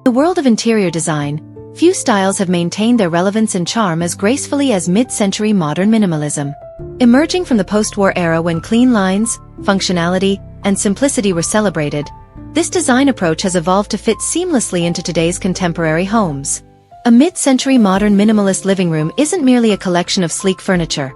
In the world of interior design, few styles have maintained their relevance and charm as gracefully as mid-century modern minimalism. Emerging from the post-war era when clean lines, functionality, and simplicity were celebrated, this design approach has evolved to fit seamlessly into today's contemporary homes. A mid-century modern minimalist living room isn't merely a collection of sleek furniture.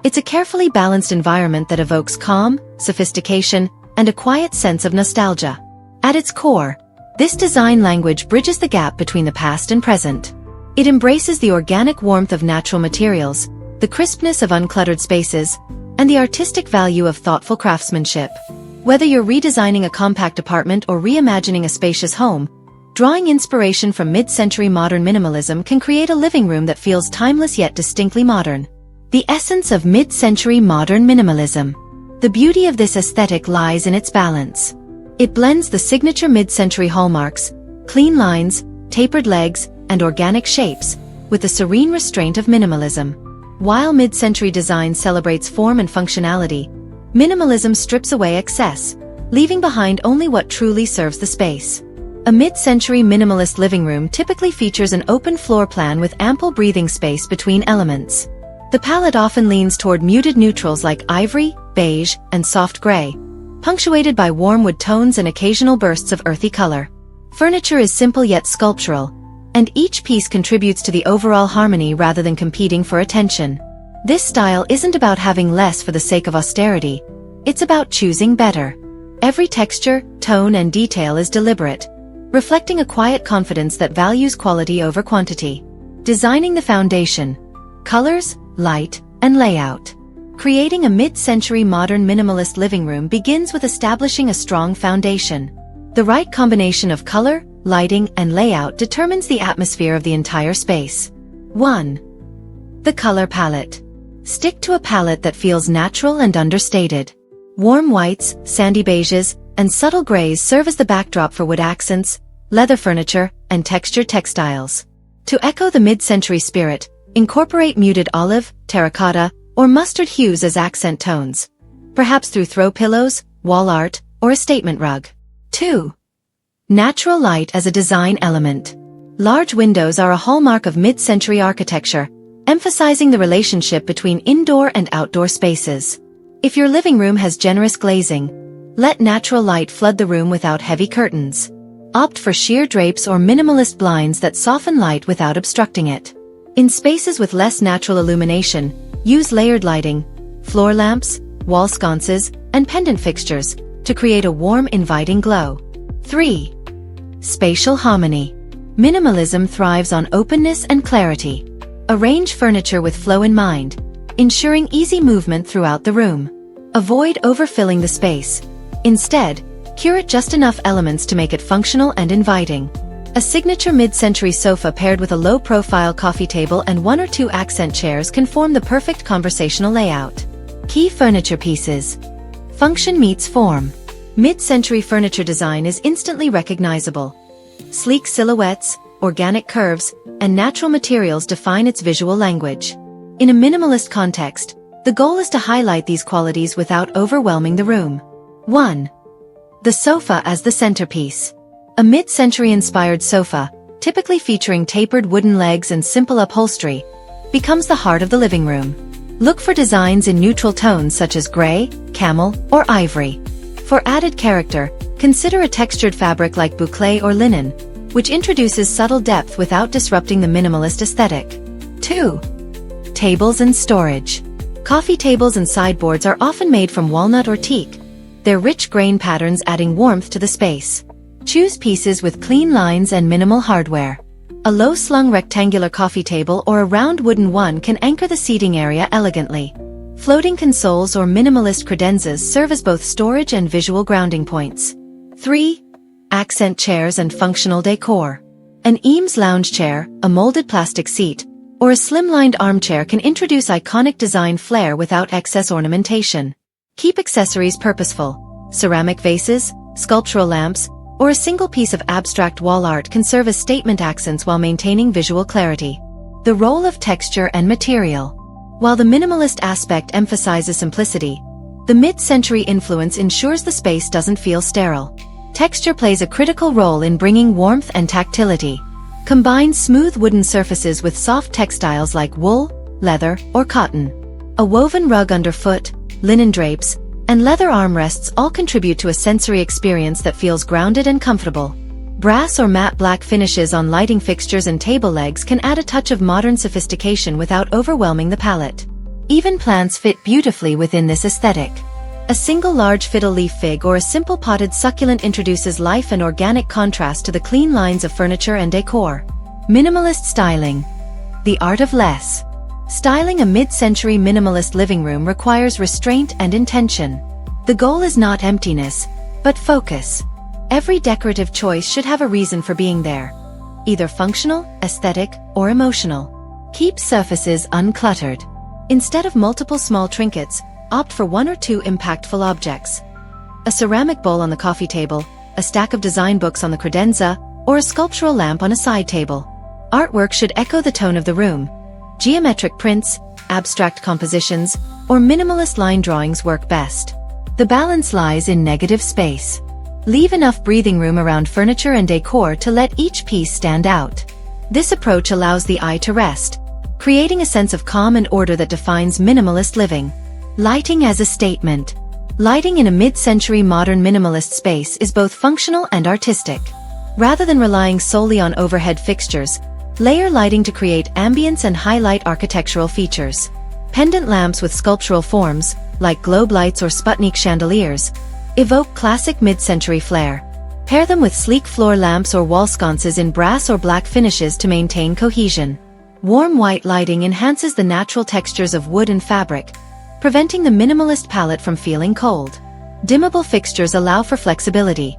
It's a carefully balanced environment that evokes calm, sophistication, and a quiet sense of nostalgia. At its core, this design language bridges the gap between the past and present. It embraces the organic warmth of natural materials, the crispness of uncluttered spaces, and the artistic value of thoughtful craftsmanship. Whether you're redesigning a compact apartment or reimagining a spacious home, drawing inspiration from mid-century modern minimalism can create a living room that feels timeless yet distinctly modern. The essence of mid-century modern minimalism. The beauty of this aesthetic lies in its balance. It blends the signature mid-century hallmarks, clean lines, tapered legs, and organic shapes, with the serene restraint of minimalism. While mid-century design celebrates form and functionality, minimalism strips away excess, leaving behind only what truly serves the space. A mid-century minimalist living room typically features an open floor plan with ample breathing space between elements. The palette often leans toward muted neutrals like ivory, beige, and soft gray, punctuated by warm wood tones and occasional bursts of earthy color. Furniture is simple yet sculptural, and each piece contributes to the overall harmony rather than competing for attention. This style isn't about having less for the sake of austerity, it's about choosing better. Every texture, tone, and detail is deliberate, reflecting a quiet confidence that values quality over quantity. Designing the foundation: colors, light, and layout. Creating a mid-century modern minimalist living room begins with establishing a strong foundation. The right combination of color, lighting, and layout determines the atmosphere of the entire space. 1. The color palette. Stick to a palette that feels natural and understated. Warm whites, sandy beiges, and subtle grays serve as the backdrop for wood accents, leather furniture, and textured textiles. To echo the mid-century spirit, incorporate muted olive, terracotta, or mustard hues as accent tones, perhaps through throw pillows, wall art, or a statement rug. 2. Natural light as a design element. Large windows are a hallmark of mid-century architecture, emphasizing the relationship between indoor and outdoor spaces. If your living room has generous glazing, let natural light flood the room without heavy curtains. Opt for sheer drapes or minimalist blinds that soften light without obstructing it. In spaces with less natural illumination, use layered lighting, floor lamps, wall sconces, and pendant fixtures to create a warm, inviting glow. 3. Spatial harmony. Minimalism thrives on openness and clarity. Arrange furniture with flow in mind, ensuring easy movement throughout the room. Avoid overfilling the space. Instead, curate just enough elements to make it functional and inviting. A signature mid-century sofa paired with a low-profile coffee table and 1 or 2 accent chairs can form the perfect conversational layout. Key furniture pieces. Function meets form. Mid-century furniture design is instantly recognizable. Sleek silhouettes, organic curves, and natural materials define its visual language. In a minimalist context, the goal is to highlight these qualities without overwhelming the room. 1. The sofa as the centerpiece. A mid-century inspired sofa, typically featuring tapered wooden legs and simple upholstery, becomes the heart of the living room. Look for designs in neutral tones such as gray, camel, or ivory. For added character, consider a textured fabric like boucle or linen, which introduces subtle depth without disrupting the minimalist aesthetic. 2. Tables and storage. Coffee tables and sideboards are often made from walnut or teak, their rich grain patterns adding warmth to the space. Choose pieces with clean lines and minimal hardware. A low-slung rectangular coffee table or a round wooden one can anchor the seating area elegantly. Floating consoles or minimalist credenzas serve as both storage and visual grounding points. 3. Accent chairs and functional decor. An Eames lounge chair, a molded plastic seat, or a slimlined armchair can introduce iconic design flair without excess ornamentation. Keep accessories purposeful. Ceramic vases, sculptural lamps, or a single piece of abstract wall art can serve as statement accents while maintaining visual clarity. The role of texture and material. While the minimalist aspect emphasizes simplicity, the mid-century influence ensures the space doesn't feel sterile. Texture plays a critical role in bringing warmth and tactility. Combine smooth wooden surfaces with soft textiles like wool, leather, or cotton. A woven rug underfoot, linen drapes, and leather armrests all contribute to a sensory experience that feels grounded and comfortable. Brass or matte black finishes on lighting fixtures and table legs can add a touch of modern sophistication without overwhelming the palette. Even plants fit beautifully within this aesthetic. A single large fiddle leaf fig or a simple potted succulent introduces life and organic contrast to the clean lines of furniture and decor. Minimalist styling. The art of less. Styling a mid-century minimalist living room requires restraint and intention. The goal is not emptiness, but focus. Every decorative choice should have a reason for being there. Either functional, aesthetic, or emotional. Keep surfaces uncluttered. Instead of multiple small trinkets, opt for one or two impactful objects. A ceramic bowl on the coffee table, a stack of design books on the credenza, or a sculptural lamp on a side table. Artwork should echo the tone of the room. Geometric prints, abstract compositions, or minimalist line drawings work best. The balance lies in negative space. Leave enough breathing room around furniture and decor to let each piece stand out. This approach allows the eye to rest, creating a sense of calm and order that defines minimalist living. Lighting as a statement. Lighting in a mid-century modern minimalist space is both functional and artistic. Rather than relying solely on overhead fixtures, layer lighting to create ambience and highlight architectural features. Pendant lamps with sculptural forms, like globe lights or Sputnik chandeliers, evoke classic mid-century flair. Pair them with sleek floor lamps or wall sconces in brass or black finishes to maintain cohesion. Warm white lighting enhances the natural textures of wood and fabric, preventing the minimalist palette from feeling cold. Dimmable fixtures allow for flexibility.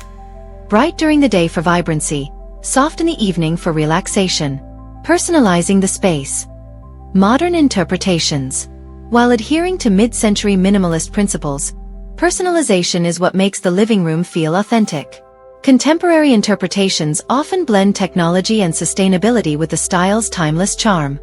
Bright during the day for vibrancy, soft in the evening for relaxation. Personalizing the space. Modern interpretations. While adhering to mid-century minimalist principles, personalization is what makes the living room feel authentic. Contemporary interpretations often blend technology and sustainability with the style's timeless charm.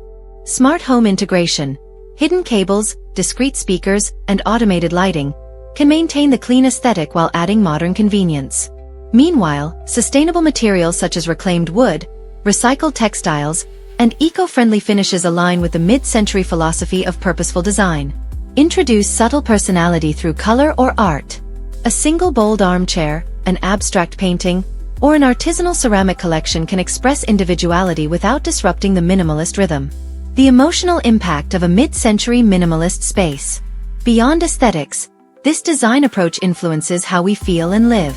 Smart home integration. Hidden cables, discrete speakers, and automated lighting can maintain the clean aesthetic while adding modern convenience. Meanwhile, sustainable materials such as reclaimed wood, recycled textiles, and eco-friendly finishes align with the mid-century philosophy of purposeful design. Introduce subtle personality through color or art. A single bold armchair, an abstract painting, or an artisanal ceramic collection can express individuality without disrupting the minimalist rhythm. The emotional impact of a mid-century minimalist space. Beyond aesthetics, this design approach influences how we feel and live.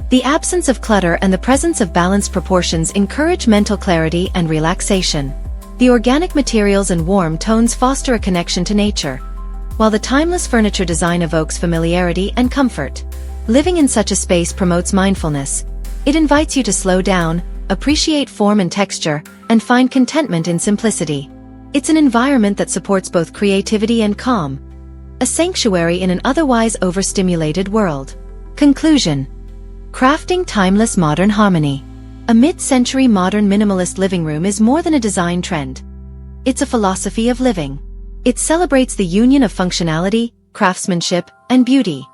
The absence of clutter and the presence of balanced proportions encourage mental clarity and relaxation. The organic materials and warm tones foster a connection to nature, while the timeless furniture design evokes familiarity and comfort. Living in such a space promotes mindfulness. It invites you to slow down, appreciate form and texture, and find contentment in simplicity. It's an environment that supports both creativity and calm. A sanctuary in an otherwise overstimulated world. Conclusion. Crafting timeless modern harmony. A mid-century modern minimalist living room is more than a design trend. It's a philosophy of living. It celebrates the union of functionality, craftsmanship, and beauty,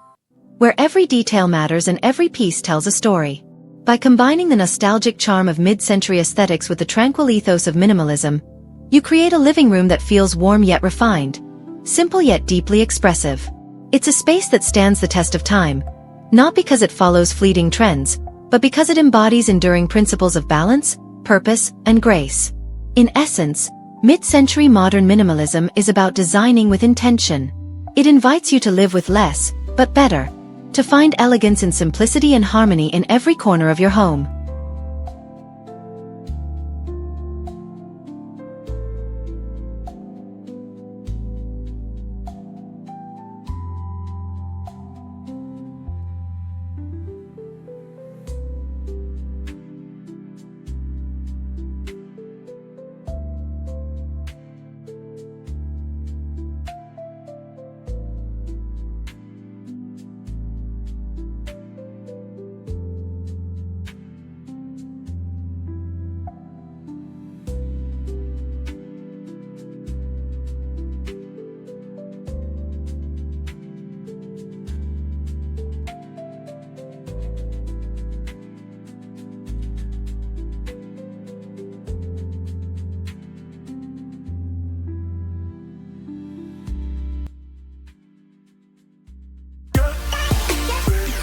where every detail matters and every piece tells a story. By combining the nostalgic charm of mid-century aesthetics with the tranquil ethos of minimalism, you create a living room that feels warm yet refined, simple yet deeply expressive. It's a space that stands the test of time, not because it follows fleeting trends, but because it embodies enduring principles of balance, purpose, and grace. In essence, mid-century modern minimalism is about designing with intention. It invites you to live with less, but better, to find elegance in simplicity and harmony in every corner of your home.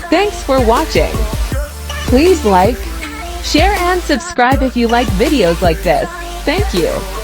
Thanks for watching. Please like, share and subscribe if you like videos like this. Thank you.